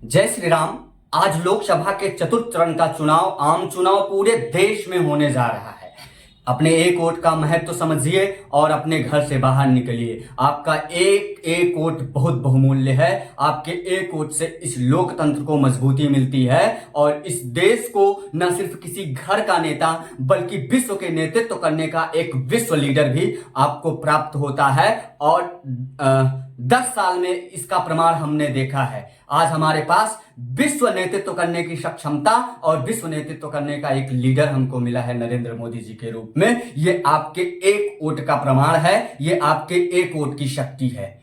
जय श्री राम। आज लोकसभा के चतुर्थ चरण का चुनाव आम चुनाव पूरे देश में होने जा रहा है। अपने एक वोट का महत्व समझिए और अपने घर से बाहर निकलिए। आपका एक एक वोट बहुत बहुमूल्य है। आपके एक वोट से इस लोकतंत्र को मजबूती मिलती है और इस देश को न सिर्फ किसी घर का नेता बल्कि विश्व के नेतृत्व करने का एक विश्व लीडर भी आपको प्राप्त होता है। और 10 साल में इसका प्रमाण हमने देखा है। आज हमारे पास विश्व नेतृत्व करने की सक्षमता और विश्व नेतृत्व करने का एक लीडर हमको मिला है नरेंद्र मोदी जी के रूप में। ये आपके एक वोट का प्रमाण है, ये आपके एक वोट की शक्ति है।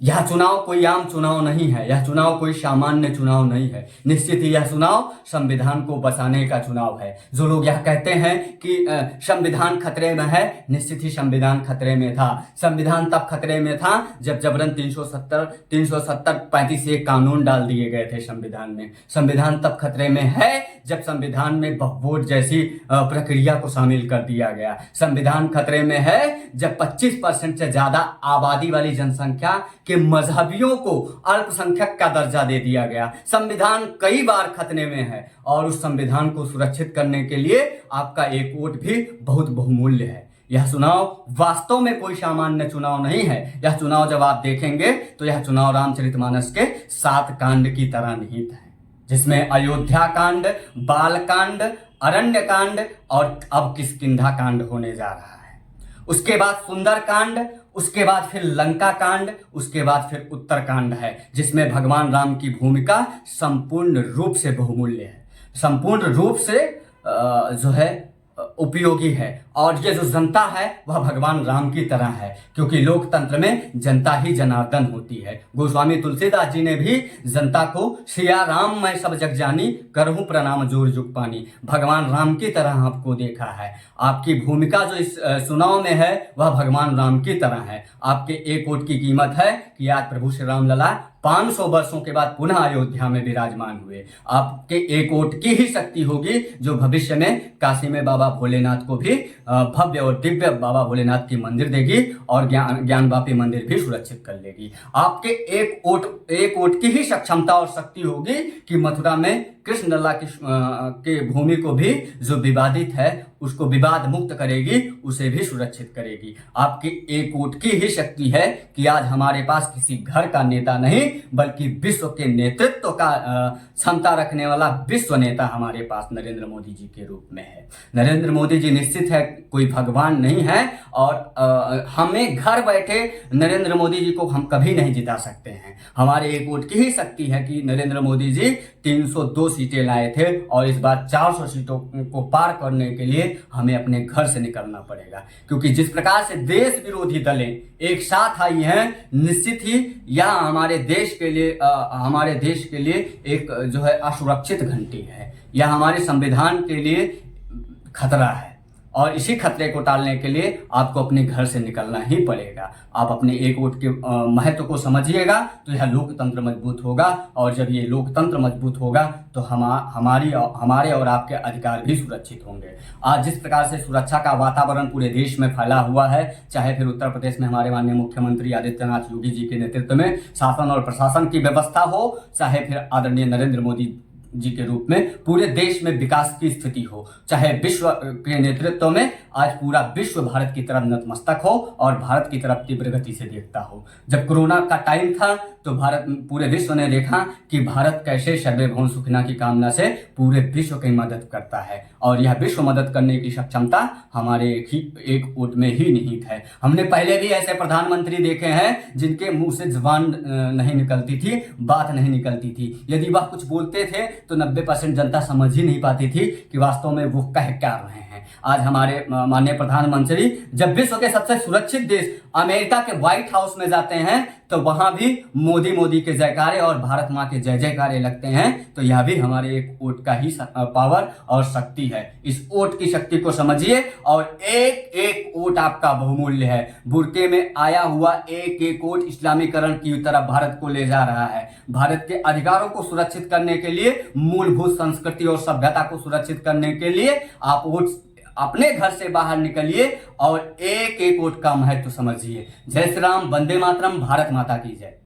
यह चुनाव कोई आम चुनाव नहीं है, यह चुनाव कोई सामान्य चुनाव नहीं है। निश्चित ही यह चुनाव संविधान को बचाने का चुनाव है। जो लोग यह कहते हैं कि संविधान खतरे में है, निश्चित ही संविधान खतरे में था। संविधान तब खतरे में था जब जबरन 370 35 एक कानून डाल दिए गए थे संविधान में। संविधान तब खतरे में है जब संविधान में वोट जैसी प्रक्रिया को शामिल कर दिया गया। संविधान खतरे में है जब 25% से ज्यादा आबादी वाली जनसंख्या के मजहबियों को अल्पसंख्यक का दर्जा दे दिया गया। संविधान कई बार खतरे में है और उस संविधान को सुरक्षित करने के लिए आपका एक वोट भी बहुत बहुमूल्य है। यह चुनाव वास्तव में कोई सामान्य चुनाव नहीं है। यह चुनाव जब आप देखेंगे तो यह चुनाव रामचरितमानस के 7 कांड की तरह निहित है, जिसमें अयोध्या कांड, बाल कांड, अरण्य कांड और अब किष्किंधा कांड होने जा रहा है। उसके बाद सुंदर कांड, उसके बाद फिर लंका कांड, उसके बाद फिर उत्तर कांड है, जिसमें भगवान राम की भूमिका संपूर्ण रूप से बहुमूल्य है, संपूर्ण रूप से जो है उपयोगी है। और ये जो जनता है वह भगवान राम की तरह है, क्योंकि लोकतंत्र में जनता ही जनार्दन होती है। गोस्वामी तुलसीदास जी ने भी जनता को सिया राम मैं सब जग जानी, करहूं प्रणाम जोर जुग पानी, भगवान राम की तरह आपको देखा है। आपकी भूमिका जो इस चुनाव में है वह भगवान राम की तरह है। आपके एक वोट की कीमत है कि आज प्रभु श्री राम लला 500 वर्षों के बाद पुनः अयोध्या में विराजमान हुए। आपके एक वोट की ही शक्ति होगी जो भविष्य में काशी में बाबा भोलेनाथ को भी भव्य और दिव्य बाबा भोलेनाथ की मंदिर देगी और ज्ञानवापी मंदिर भी सुरक्षित कर लेगी। आपके एक वोट की ही क्षमता और शक्ति होगी कि मथुरा में कृष्ण लला की भूमि को भी जो विवादित है उसको विवाद मुक्त करेगी, उसे भी सुरक्षित करेगी। आपकी एक वोट की ही शक्ति है कि आज हमारे पास किसी घर का नेता नहीं बल्कि विश्व के नेतृत्व का क्षमता रखने वाला विश्व नेता हमारे पास नरेंद्र मोदी जी के रूप में है। नरेंद्र मोदी जी निश्चित है कोई भगवान नहीं है और हमें घर बैठे नरेंद्र मोदी जी को हम कभी नहीं जिता सकते हैं। हमारे एक वोट की ही शक्ति है कि नरेंद्र मोदी जी 302 सीटें लाए थे और इस बार 400 सीटों को पार करने के लिए हमें अपने घर से निकलना पड़ेगा, क्योंकि जिस प्रकार से देश विरोधी दलें एक साथ आई हैं, निश्चित ही यह हमारे देश के लिए एक जो है असुरक्षित घंटी है। यह हमारे संविधान के लिए खतरा है और इसी खतरे को टालने के लिए आपको अपने घर से निकलना ही पड़ेगा। आप अपने एक वोट के महत्व को समझिएगा तो यह लोकतंत्र मजबूत होगा और जब ये लोकतंत्र मजबूत होगा तो हमारे और आपके अधिकार भी सुरक्षित होंगे। आज जिस प्रकार से सुरक्षा का वातावरण पूरे देश में फैला हुआ है, चाहे फिर उत्तर प्रदेश में हमारे माननीय मुख्यमंत्री आदित्यनाथ योगी जी के नेतृत्व में शासन और प्रशासन की व्यवस्था हो, चाहे फिर आदरणीय नरेंद्र मोदी जी के रूप में पूरे देश में विकास की स्थिति हो, चाहे विश्व के नेतृत्व में आज पूरा विश्व भारत की तरफ नतमस्तक हो और भारत की तरफ तीव्र गति से देखता हो। जब कोरोना का टाइम था तो पूरे विश्व ने देखा कि भारत कैसे सर्वे भवन सुखिना की कामना से पूरे विश्व की मदद करता है और यह विश्व मदद करने की सक्षमता हमारे एक वोट में ही निहित है। हमने पहले भी ऐसे प्रधानमंत्री देखे हैं जिनके मुंह से जुबान नहीं निकलती थी, बात नहीं निकलती थी। यदि वह कुछ बोलते थे तो 90% जनता समझ ही नहीं पाती थी कि वास्तव में वो कह क्या रहे हैं। आज हमारे माननीय प्रधानमंत्री जब विश्व के सबसे सुरक्षित देश अमेरिका के व्हाइट हाउस में जाते हैं तो वहां भी मोदी के जयकारे और भारत माँ के जय जयकारे लगते हैं। तो यह भी हमारे एक वोट का ही पावर और शक्ति है। इस वोट की शक्ति को समझिए और एक वोट आपका बहुमूल्य है। बुरके में आया हुआ एक वोट इस्लामीकरण की तरफ भारत को ले जा रहा है। भारत के अधिकारों को सुरक्षित करने के लिए, मूलभूत संस्कृति और सभ्यता को सुरक्षित करने के लिए आप वोट अपने घर से बाहर निकलिए और एक वोट का महत्व समझिए। जय श्री राम, वंदे मातरम, भारत माता की जय।